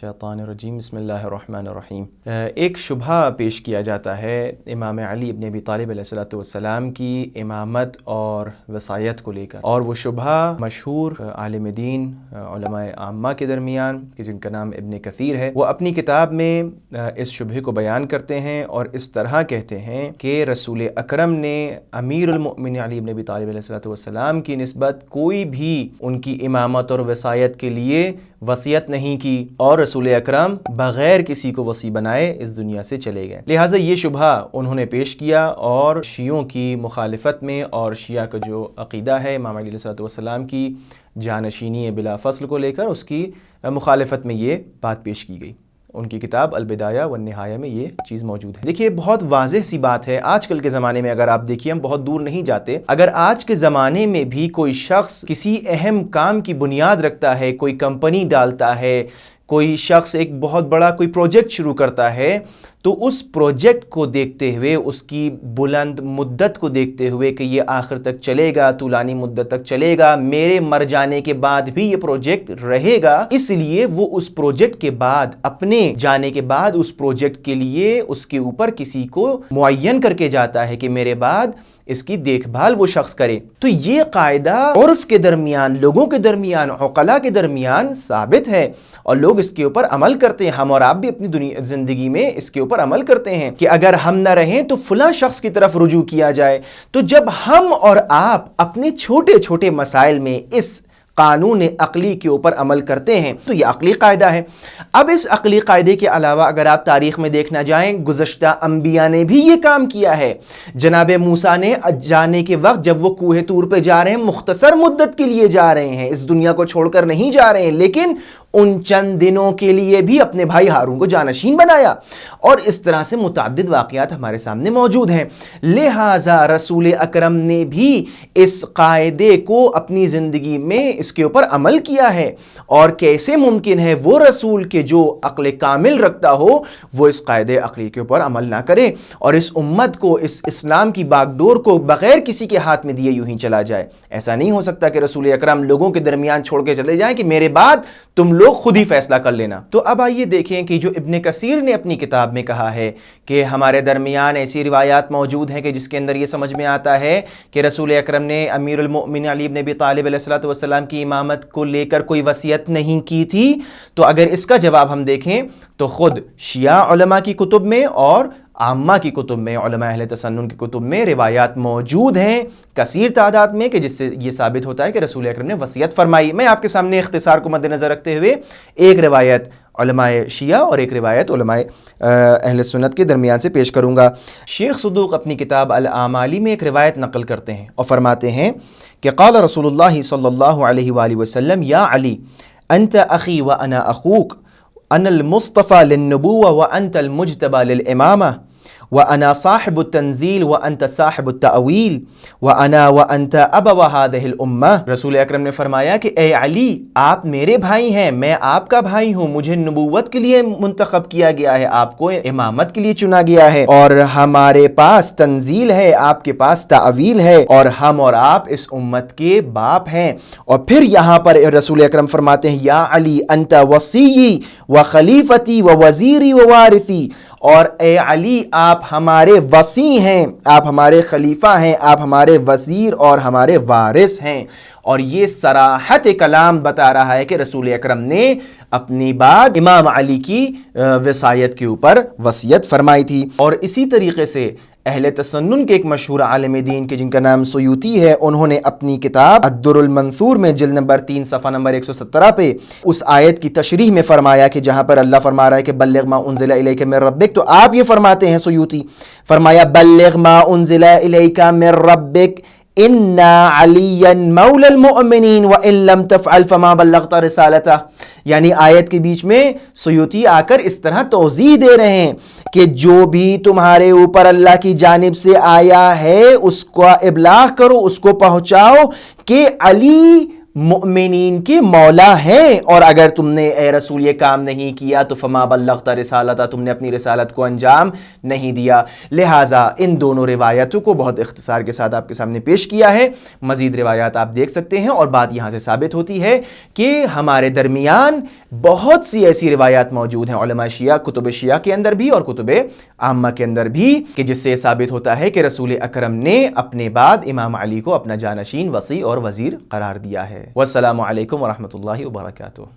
मिनश्शैतानिर रजीम बिस्मिल्लाहिर रहमानिर रहीम। एक शुबहा पेश किया जाता है इमाम अली इब्न अबी तालिब अलैहिस्सलातु वस्सलाम की इमामत और वसायत को लेकर, और वो शुबहा मशहूर आलिम दीन उलमाए आम्मा के दरमियान कि जिनका नाम इब्न कसीर है, वो अपनी किताब में इस शुबहे को बयान करते हैं और इस तरह कहते हैं कि रसूल अकरम ने अमीरुल मोमिनीन अली इब्न अबी तालिब अलैहिस्सलातु वस्सलाम की निस्बत कोई भी उनकी इमामत और वसायत के लिए वसीयत नहीं की, और रसूल अकरम बग़ैर किसी को वसी बनाए इस दुनिया से चले गए। लिहाजा ये शुबहा उन्होंने पेश किया और शियों की मुखालिफत में, और शिया का जो अक़ीदा है इमाम अली अलैहिस्सलाम की जानशीनी बिला फ़स्ल को लेकर, उसकी मुखालिफत में ये बात पेश की गई। उनकी किताब अल-बिदाया व निहाया में ये चीज़ मौजूद है। देखिए, बहुत वाज़ेह सी बात है। आजकल के ज़माने में अगर आप देखिए, हम बहुत दूर नहीं जाते, अगर आज के ज़माने में भी कोई शख्स किसी अहम काम की बुनियाद रखता है, कोई कंपनी डालता है, कोई शख्स एक बहुत बड़ा कोई प्रोजेक्ट शुरू करता है, तो उस प्रोजेक्ट को देखते हुए, उसकी बुलंद मुद्दत को देखते हुए कि ये आखिर तक चलेगा, तूलानी मुद्दत तक चलेगा, मेरे मर जाने के बाद भी ये प्रोजेक्ट रहेगा, इसलिए वो उस प्रोजेक्ट के बाद, अपने जाने के बाद उस प्रोजेक्ट के लिए उसके ऊपर किसी को मुअय्यन करके जाता है कि मेरे बाद इसकी देखभाल वो शख्स करे। तो ये कायदा उर्फ के दरमियान, लोगों के दरमियान, उक़ला के दरमियान साबित है और लोग इसके ऊपर अमल करते हैं। हम और आप भी अपनी ज़िंदगी में इसके ऊपर अमल करते हैं कि अगर हम न रहें तो फलां शख्स की तरफ रुजू किया जाए। तो जब हम और आप अपने छोटे छोटे मसाइल में इस कानून अक़ली के ऊपर अमल करते हैं तो ये अक़ली कायदा है। अब इस अक़ली कायदे के अलावा अगर आप तारीख़ में देखना जाएं, गुज़श्ता अंबिया ने भी ये काम किया है। जनाब मूसा ने जाने के वक्त जब वो कोहे तूर पे जा रहे हैं, मुख्तसर मुद्दत के लिए जा रहे हैं, इस दुनिया को छोड़कर नहीं जा रहे हैं, लेकिन उन चंद दिनों के लिए भी अपने भाई हारून को जानशीन बनाया। और इस तरह से मुतअद्दिद वाक़यात हमारे सामने मौजूद हैं। लिहाजा रसूल अकरम ने भी इस कायदे को अपनी ज़िंदगी में इसके ऊपर अमल किया है। और कैसे मुमकिन है वो रसूल के जो अक्ल कामिल रखता हो, वो इस कायदे अक़ली के ऊपर अमल ना करे और इस उम्मत को, इस इस्लाम की बागडोर को बग़ैर किसी के हाथ में दिए यूं ही चला जाए। ऐसा नहीं हो सकता कि रसूल अकरम लोगों के दरमियान छोड़ के चले जाएं कि मेरे बाद तुम लोग खुद ही फैसला कर लेना। तो अब आइए देखें कि जो इब्न कसीर ने अपनी किताब में कहा है कि हमारे दरमियान ऐसी रिवायात मौजूद हैं कि जिसके अंदर ये समझ में आता है कि रसूल अकरम ने अमीरुल मोमिनीन अली इब्न अबी तालिब अलैहिस्सलातु वस्सलाम की इमामत को लेकर कोई वसीयत नहीं की थी। तो अगर इसका जवाब हम देखें तो खुद शिया उलमा की कुतुब में और आम्मा की कुतुब में, उलमा अहले तसन्नुन की कुतुब में रिवायात मौजूद हैं कसीर तादाद में कि जिससे ये साबित होता है कि रसूल अकरम ने वसीयत फरमाई। मैं आपके सामने इख्तिसार को मद्देनज़र रखते हुए एक रिवायत उलमाए शिया और एक रिवायत उलमाए अहले सुन्नत के दरमियान से पेश करूँगा। शेख सदूक अपनी किताब अल आमाली में एक रिवायत नकल करते हैं और फरमाते हैं कि क़ाल रसूलुल्लाह सल्लल्लाहु अलैहि वसल्लम या अली अंत अख़ी व अना अख़ूक अनल मुस्तफ़ा लिन्नुबुव्वा व अंतल मुज्तबा लिल इमामा व अना साहिबु तंजील व अंत साहिबु तअवील व अना व अंत अबवा हादिहिल उम्मा। रसूल अकरम ने फरमाया कि ए अली, आप मेरे भाई हैं, मैं आपका भाई हूँ, मुझे नबूवत के लिए मुंतखब किया गया है, आपको इमामत के लिए चुना गया है, और हमारे पास तंजील है, आपके पास तअवील है, और हम और आप इस उम्मत के बाप हैं। और फिर यहाँ पर रसूल अकरम फरमाते हैं या अली अंत वसीयी व खलीफती व वज़ीरी व वारिसी, और ए अली आप हमारे वसी हैं, आप हमारे खलीफा हैं, आप हमारे वज़ीर और हमारे वारिस हैं। और ये सराहत कलाम बता रहा है कि रसूल अकरम ने अपनी बात इमाम अली की वसायत के ऊपर वसीयत फरमाई थी। और इसी तरीके से अहले तसन्नुन के एक मशहूर आलिम दीन के जिनका नाम सुयूती है, उन्होंने अपनी किताब अद्दुरुल मंसूर में जिल्द नंबर 3 सफ़ा नंबर 117 पे उस आयत की तशरीह में फरमाया कि जहाँ पर अल्लाह फरमा रहा है कि बल्लिग मा उन्ज़िला इलैका मिर रब्बिक, तो आप ये फरमाते हैं सुयूती, फरमाया बल्लिग मा उन्ज़िला इलैका मिर रब्बिक इन्ना अलियन मौलल मुअमिनीन व इन लम तफ़अल फमा बल्लग़ता रिसालता। यानी आयत के बीच में सुयूती आकर इस तरह तौज़ीह दे रहे हैं कि जो भी तुम्हारे ऊपर अल्लाह की जानिब से आया है उसका इबलाग करो, उसको पहुँचाओ कि अली मुमिनीन के मौला हैं, और अगर तुमने ए रसूल ये काम नहीं किया तो फमा बल्लग़ता रिसालता, तुमने अपनी रिसालत को अंजाम नहीं दिया। लिहाजा इन दोनों रिवायतों को बहुत इख्तिसार के साथ आपके सामने पेश किया है। मज़ीद रिवायात आप देख सकते हैं, और बात यहाँ से साबित होती है कि हमारे दरमियान बहुत सी ऐसी रिवायात मौजूद हैं उलमा शिया, कुतुब शिया के अंदर भी और कुतुब आम्मा के अंदर भी, कि जिससे साबित होता है कि रसूल अकरम ने अपने बाद इमाम अली को अपना जानशीन, वसी और वज़ीर करार दिया है। वस्सलामु अलैकुम व रहमतुल्लाहि व बरकातुहू।